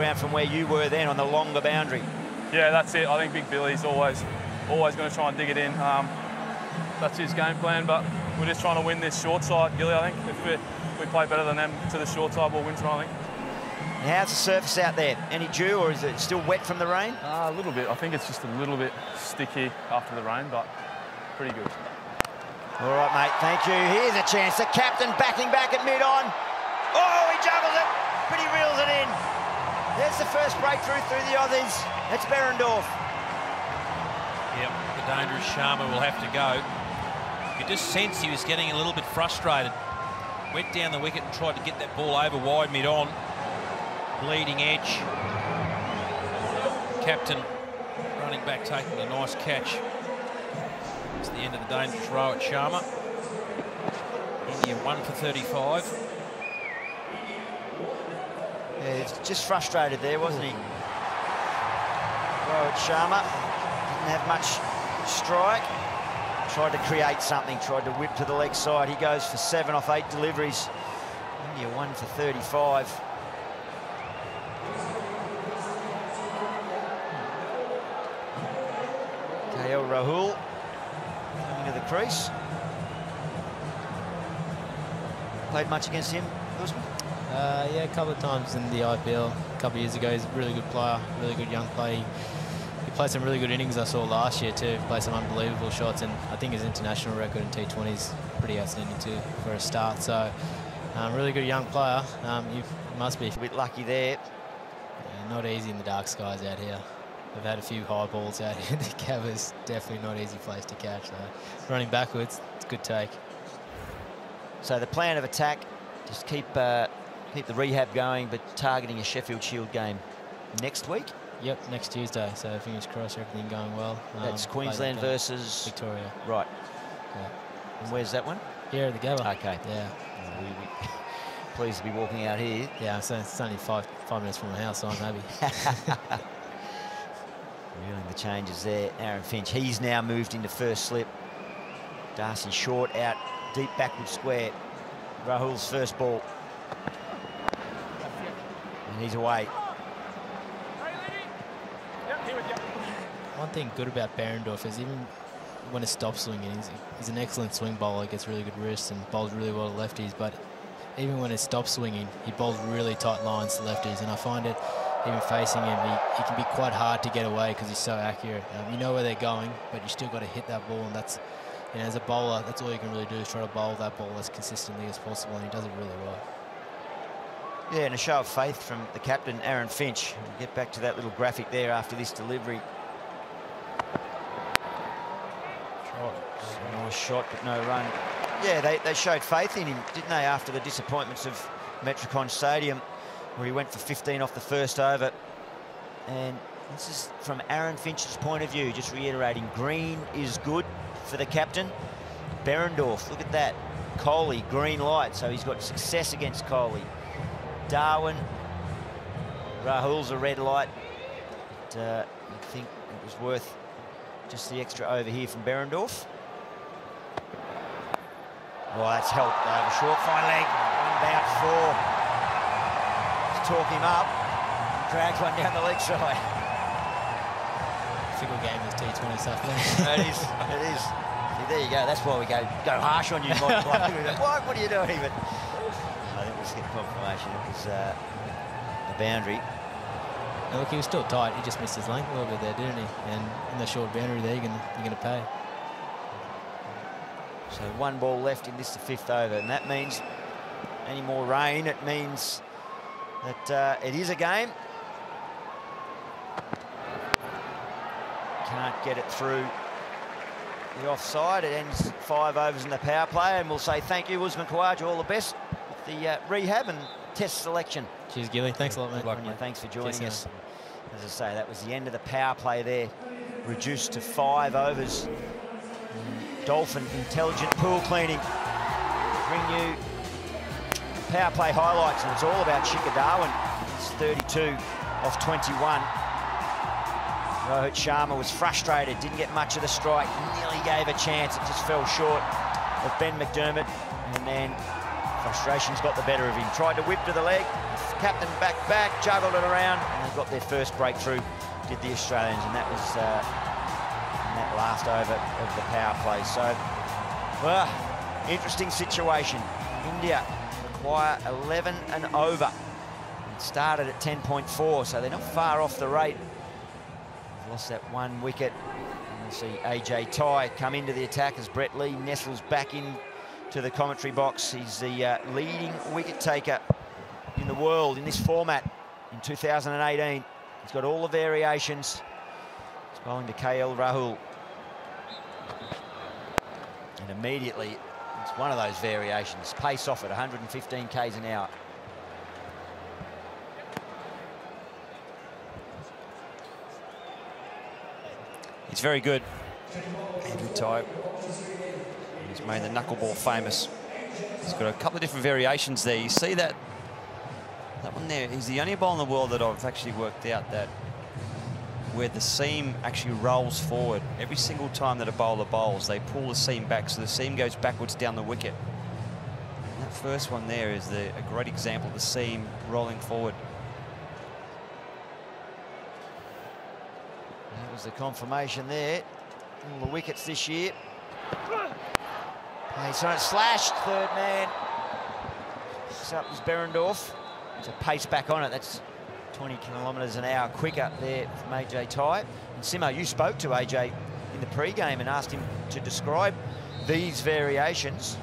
Around from where you were then on the longer boundary. Yeah, that's it. I think Big Billy's always going to try and dig it in. That's his game plan, but we're just trying to win this short side, Gilly. I think if we play better than them to the short side, we'll win tonight, I think. How's the surface out there? Any dew, or is it still wet from the rain? A little bit. I think it's just a little bit sticky after the rain, but pretty good. All right, mate, thank you. Here's a chance. The captain backing back at mid-on. Oh, he juggles it, but he reels it in. There's the first breakthrough through the Aussies. It's Behrendorff. Yep, the dangerous Sharma will have to go. You could just sense he was getting a little bit frustrated. Went down the wicket and tried to get that ball over wide mid-on. Bleeding edge. Captain running back, taking a nice catch. It's the end of the dangerous row at Sharma. India 1 for 35. Yeah, he's just frustrated there, wasn't he? Well, Sharma didn't have much strike. Tried to create something, tried to whip to the leg side. He goes for 7 off 8 deliveries. India 1 for 35. KL Rahul coming to the crease. Played much against him, Usman? Yeah, a couple of times in the IPL a couple of years ago. He's a really good player, really good young player. He played some really good innings I saw last year too. Played some unbelievable shots, and I think his international record in T20 is pretty outstanding too for a start. So, really good young player. You must be A bit lucky there. Yeah, not easy in the dark skies out here. I've had a few high balls out here. The Cavers definitely not easy place to catch. So, running backwards, it's a good take. So the plan of attack, just keep the rehab going, but targeting a Sheffield Shield game next week. Yep, next Tuesday. So fingers crossed, everything going well. That's Queensland versus Victoria. Right. Yeah. And where's that one? Here at the Gabba. Okay. Yeah. We pleased to be walking out here. Yeah, so it's only five minutes from my house, so I'm happy. Reeling the changes there. Aaron Finch, he's now moved into first slip. Darcy Short out deep backward square. Rahul's first ball. And he's away. One thing good about Behrendorff is even when it stops swinging, he's an excellent swing bowler, gets really good wrists and bowls really well to lefties, but even when it stops swinging, he bowls really tight lines to lefties, and I find it, even facing him, he can be quite hard to get away because he's so accurate. You know where they're going, but you still got to hit that ball, and that's, you know, as a bowler, that's all you can really do is try to bowl that ball as consistently as possible, and he does it really well. Yeah, and a show of faith from the captain, Aaron Finch. We'll get back to that little graphic there after this delivery. Nice shot, but no run. Yeah, they showed faith in him, didn't they, after the disappointments of Metricon Stadium, where he went for 15 off the first over. And this is from Aaron Finch's point of view, just reiterating, green is good for the captain. Behrendorff, look at that. Kohli, green light, so he's got success against Kohli. Darwin, Rahul's a red light. But, you'd think it was worth just the extra over here from Behrendorff. Well, that's helped over short, fine leg, one bounce, 4. Just talk him up, drags one down the leg side. Fickle game is T20 stuff there. It is, it is. See, there you go, that's why we go harsh on you, Mike. What are you doing? But I think we'll just get confirmation. It was the boundary. Now look, he was still tight. He just missed his length a little bit there, didn't he? And in the short boundary there, you're gonna pay. So 1 ball left in this, the 5th over, and that means any more rain, it means that it is a game. Can't get it through the offside. It ends 5 overs in the power play, and we'll say thank you, Usman Khawaja, all the best with the rehab and test selection. Cheers, Gilly. Thanks a lot, mate. Good luck, mate. Thanks for joining us. As I say, that was the end of the power play there, reduced to 5 overs. Dolphin intelligent pool cleaning. Bring you power play highlights, and it's all about Shikhar Dhawan. It's 32 off 21. Rohit Sharma was frustrated, didn't get much of the strike, nearly gave a chance, it just fell short of Ben McDermott, and then frustration's got the better of him. Tried to whip to the leg, captain back, juggled it around, and they got their first breakthrough, did the Australians, and that was in that last over of the power play. So, well, interesting situation. India require 11 and over. It started at 10.4, so they're not far off the rate. They've lost that one wicket. And we'll see AJ Ty come into the attack as Brett Lee nestles back in to the commentary box. He's the leading wicket taker in the world in this format in 2018. He's got all the variations. He's bowling to KL Rahul. And immediately, it's one of those variations. Pace off at 115 k's an hour. He's very good, Andrew Ty. He's made the knuckleball famous. He's got a couple of different variations there. You see that one there? He's the only bowler in the world that I've actually worked out that where the seam actually rolls forward. Every single time that a bowler bowls, they pull the seam back, so the seam goes backwards down the wicket. And that first one there is a great example of the seam rolling forward. That was the confirmation there. All the wickets this year. Pace on it, slashed, third man. Picks up is Berendorf. There's a pace back on it. That's 20 kilometres an hour quicker there from AJ Ty. And Simo, you spoke to AJ in the pre-game and asked him to describe these variations.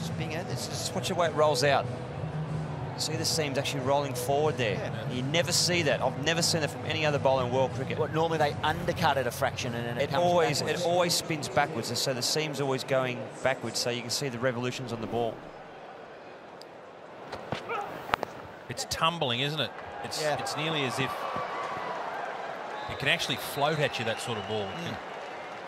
Spinger, just watch the way it rolls out. See the seams actually rolling forward there. Yeah. You never see that. I've never seen that from any other bowler in world cricket. What, normally they undercut at a fraction and then it comes backwards. It always spins backwards, and so the seam's always going backwards, so you can see the revolutions on the ball. It's tumbling, isn't it? It's nearly as if it can actually float at you, that sort of ball. It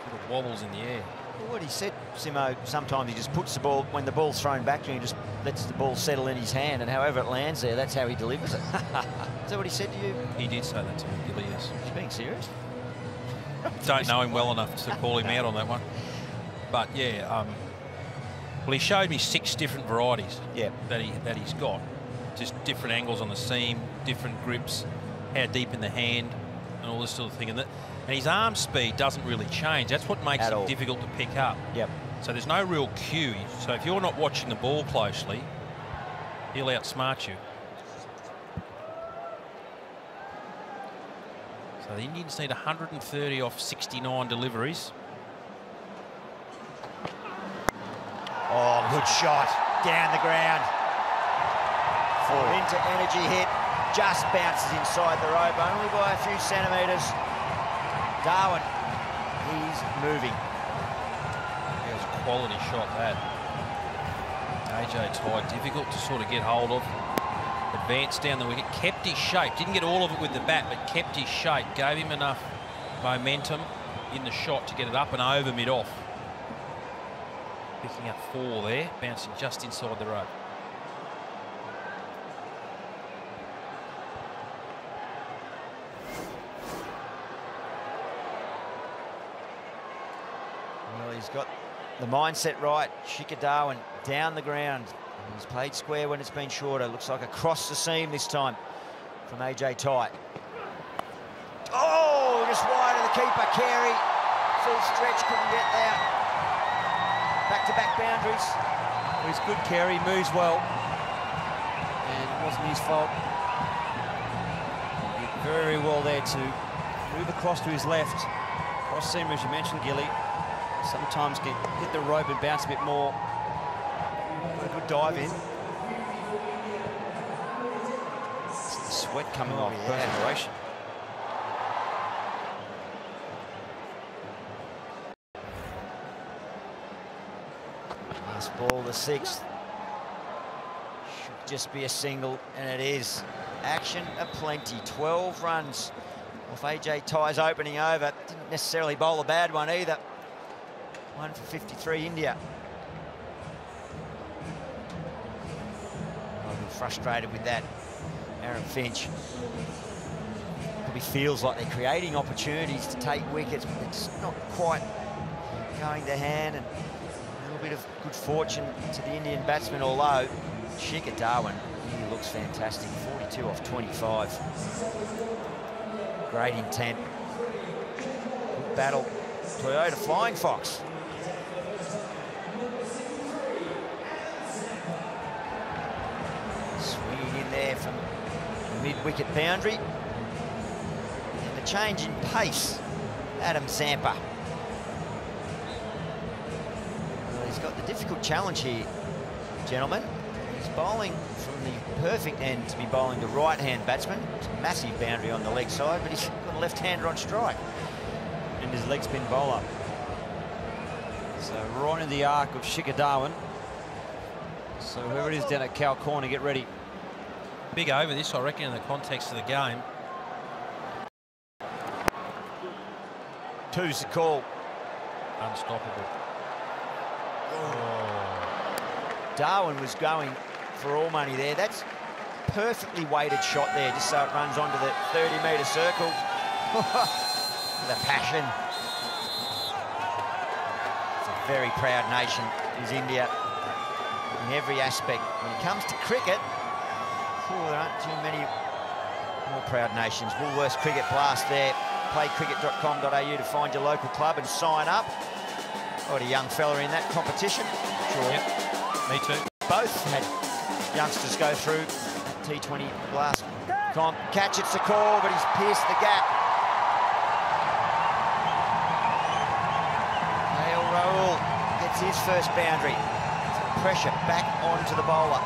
sort of wobbles in the air. Well, what he said, Simo, sometimes he just puts the ball, when the ball's thrown back to him, he just lets the ball settle in his hand, and however it lands there, that's how he delivers it. Is that what he said to you? He did say that to me, Gilly, yes. He's being serious? Don't know him well enough to call him out on that one. But, yeah, well, he showed me 6 different varieties that he's got. Just different angles on the seam, different grips, how deep in the hand, and all this sort of thing. And his arm speed doesn't really change. That's what makes it difficult to pick up. Yep. So there's no real cue. So if you're not watching the ball closely, he'll outsmart you. So the Indians need 130 off 69 deliveries. Oh, good shot. Down the ground. Into energy hit. Just bounces inside the rope, only by a few centimetres. Darwin, he's moving. It was a quality shot, that. AJ Ty, difficult to sort of get hold of. Advanced down the wicket, kept his shape. Didn't get all of it with the bat, but kept his shape. Gave him enough momentum in the shot to get it up and over mid-off. Picking up 4 there, bouncing just inside the rope. He's got the mindset right. Shikhar Dhawan down the ground. He's played square when it's been shorter. Looks like across the seam this time from AJ Ty. Oh, just wide of the keeper, Carey. Full stretch, couldn't get there. Back-to-back boundaries. Well, he's good, Carey, moves well. And it wasn't his fault. He did very well there to move across to his left. Cross seam, as you mentioned, Gilly. Sometimes can hit the rope and bounce a bit more. A good dive in. It's the sweat coming off, perspiration. Last ball, the 6th. Should just be a single, and it is. Action aplenty. 12 runs off AJ Ty's opening over. Didn't necessarily bowl a bad one either. 1 for 53, India. I'll be frustrated with that. Aaron Finch probably feels like they're creating opportunities to take wickets, but it's not quite going to hand, and a little bit of good fortune to the Indian batsman, although Shikhar Dhawan, he looks fantastic. 2 off 25. Great intent. Good battle. Toyota Flying Fox. Swinging in there from the mid-wicket boundary. And a change in pace. Adam Zampa. Well, he's got the difficult challenge here, gentlemen. He's bowling from the perfect end to be bowling to right-hand batsman. It's a massive boundary on the leg side, but he's got a left-hander on strike. And his leg spin bowler. So right in the arc of Shikhar Dhawan. So whoever it is down at Cal corner, get ready. Big over this, I reckon, in the context of the game. Two's the call. Unstoppable. Darwin was going for all money there. That's perfectly weighted shot there, just so it runs onto the 30-metre circle. The passion. It's a very proud nation, is India, in every aspect. When it comes to cricket, there aren't too many more proud nations. Woolworths Cricket Blast there. Playcricket.com.au to find your local club and sign up. Got a young fella in that competition. Sure. Yep. Me too. Both had youngsters go through T20 Blast comp. Catch, it's a call, but he's pierced the gap. Rahul Rahul gets his first boundary. Pressure back onto the bowler.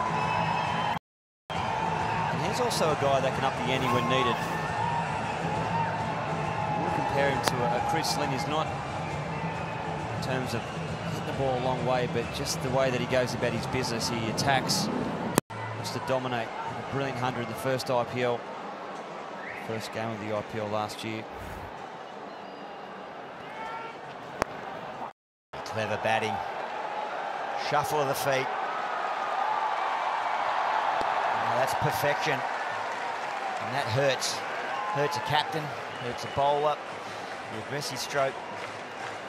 And he's also a guy that can up the ante when needed. We'll compare him to a Chris Lynn. He's not in terms of hitting the ball a long way, but just the way that he goes about his business. He attacks, wants to dominate. A brilliant 100 in the first IPL. First game of the IPL last year. Clever batting. Shuffle of the feet. Now that's perfection. And that hurts. Hurts a captain, hurts a bowler. The aggressive stroke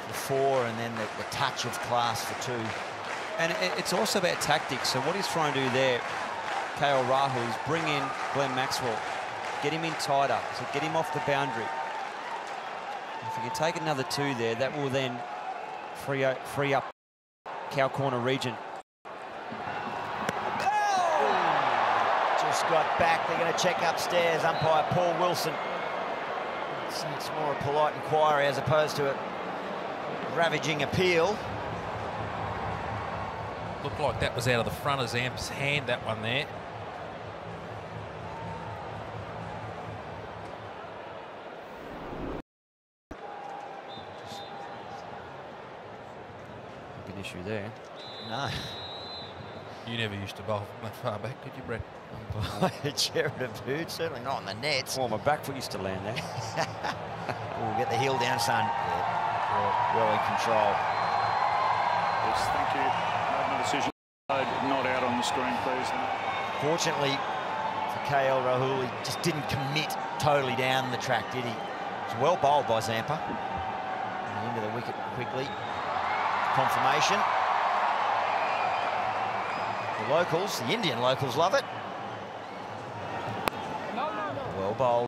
for 4, and then the touch of class for 2. And it's also about tactics. So what he's trying to do there, KL Rahul, is bring in Glenn Maxwell, get him in tighter, so get him off the boundary. If he can take another 2 there, that will then free up Cow Corner region. Just got back. They're going to check upstairs. Umpire Paul Wilson. It's more a polite inquiry as opposed to a ravaging appeal. Looked like that was out of the front of Zampa's hand, that one there. An issue there. No. You never used to bowl that far back, did you, Brett? Sheridan Boot, certainly not on the nets. Well, my back foot used to land there. We'll get the heel down, son. Yeah. Well in control. Yes, thank you. No decision. Not out on the screen, please. Fortunately for KL Rahul, he just didn't commit totally down the track, did he? It was well bowled by Zampa. And into the wicket quickly. Confirmation. The locals, the Indian locals, love it. Well bowled.